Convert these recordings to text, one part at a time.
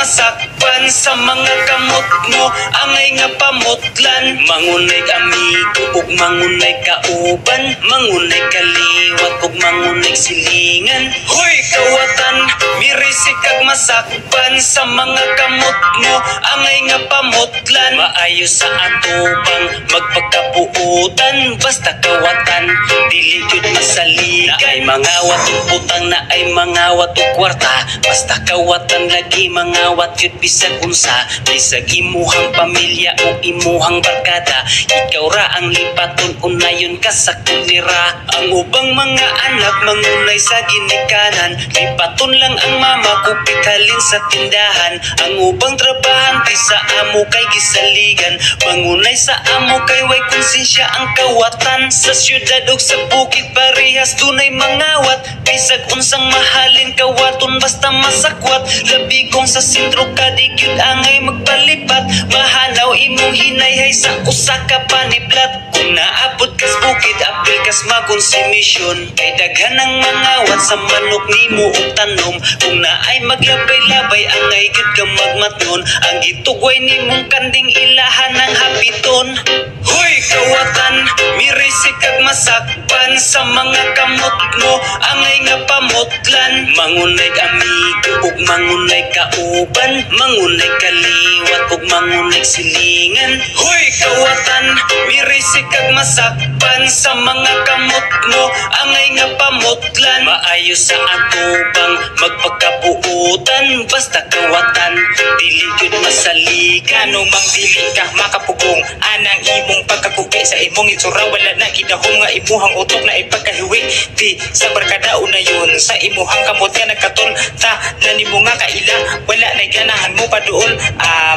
masakpan sa mga kamot mo, angay nga pamutlan. Mangunay amigo ug mangunay kauban, mangunay kaliwat ug mangunay silingan. Hoy kawatan, mirisi kag masakpan sa mga kamot mo, angay nga pamutlan. Maayo sa atubang magpagkapuutan, basta kawatan dili jud masali. Na ay mangawat ug putang, na ay mangawat ug kwarta, basta kawatan lagi mangawat jud bisag unsa. Bisag imuhang pamilya o imuhang barkada, ikaw ra ang lipaton unayon ka sa kulira. Ang ubang mga anak mangunay sa ginikanan, lipaton lang ang mama kupit halin sa tindahan. Ang ubang trabahante sa amo kay gisaligan, mangunay sa amo kay way konsensya ang kawatan. Sa syudad ug sa bukid parehas dunay mangawat, bisag unsang mahalin kawaton basta masakwat. Labi kung sa sentro ka di gyud angay magpalipat, mahanaw imong hinayhay sa usa ka paniblat. Kung naabot kas bukid apil kas makonsumisyon, kay daghan ang mangawat sa manok nimo ug tanom. Kung naay maglabay-labay angay gyud ka magmatnon, ang gitugway nimong kanding ilahan ng habiton. Hoy kawatan, mirisi kag masakpan sa mga kamot mo, angay nga pamutlan. Mangunay amigo ug mangunay kauban, mangunay kaliwat ug mangunay silingan. Hoy kawatan, mirisi kag masakpan sa mga kamot mo, angay nga pamutlan. Maayo sa atubang magpagkabuutan, basta kawatan dili jud masaligan. Anong mang dili ka makapugong, anang imong pagkakupi sa imong itsura, wala nang idahom nga imuhang utok na ipagkahiwi. Di sa barkada una yun, sa imuhang kamot nga nagkatol ta na nimo nga kaila, wala na ganahan mo pa doon.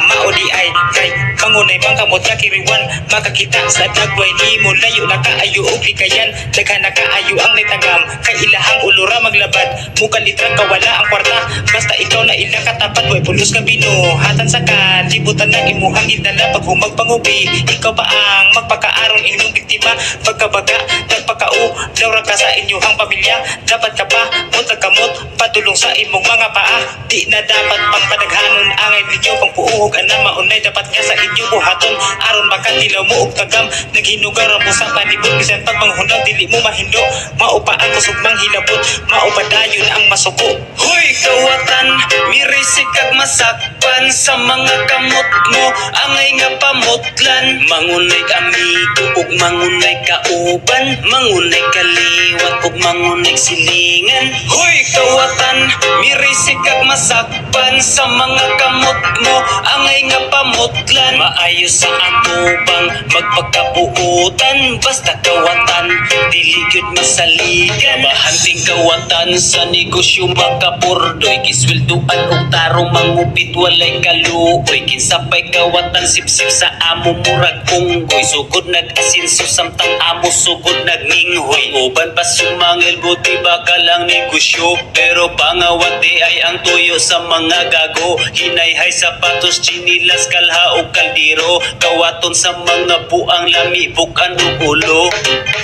Maudi ay kay mangunay bang kamot nga kiriwan, makakita sa dagway nimo layo na kaayo og ligayan. Daghan na kaayo ang nitagam, kay ilahang ulura maglabad, mukalitrang kawala ang kwarta, basta ikaw na ilang katapat. Way pulos ka binuhatan sa kan, libutan ng imuhang gidala pag humagpangubi. Ikaw pa ang magpakaaron inyong biktima, pagkabaga nagpakau laura ka sa inyong pamilya. Dapat ka pa mutagkamot padulong sa imong mga paa, di na dapat pang padaghanon angay ninyo pang puuhog ana maunay. Dapat nga sa inyo buhaton aron makatilaw mo og tagam, naghinugar mo sa panibot bisan pag manghunaw dili mo mahindo. Maupa ang kusugmang hilabot, maupa dayon ang masuko. Hoy kawatan, mirisi kag masakpan sa mga kamot mo, angay nga pamutlan. Mangunay amigo ug mangunay kauban, mangunay kaliwat ug mangunay silingan. Hoy kawatan, mirisi kag masakpan sa mga kamot mo, angay nga pamutlan. Maayo sa atubang magpagkabuutan, basta kawatan dili gyud masaligan. Mahanting kawatan sa negosyo makapurdoy, kisweldoan og tarong mangupit walay kaluoy. Kinsapay kawatan sipsip sa amo murag unggoy, sugod nag-asinso samtang amo sugod nagnginghoy. Uban pa sumangil buti baka lang negosyo, pero pangawati ay ang tuyo sa mga gago. Hinayhay sapatos, chinilas, kalha o kaldiro, kawaton sa mga buang lami, bukan o ulo.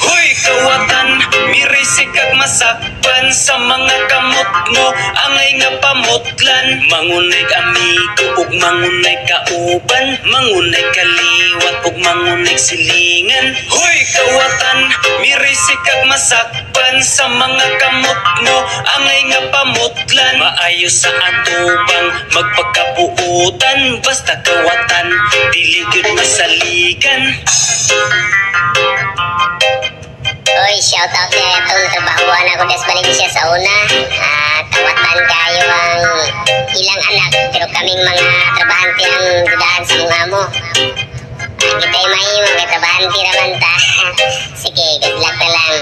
Hoy kawatan, mirisi kag masakpan sa mga kamot mo, angay nga pamutlan. Mangunay amigo ug mangunay kauban, mangunay kaliwat ug mangunay silingan. Hoy kawatan, mirisi kag masakpan sa mga kamot mo, angay nga pamutlan. Maayo sa atubang magpagkabuutan, basta kawatan dili gyud masaligan. Oy, shout out sa itong trabahuan ako des Valencia sa una. Kawatan kayo ang ilang anak, pero kaming mga trabahante ang dudahan sa mga mo. Kita'y mahimo, may trabahante naman ta. Sige, good luck na lang.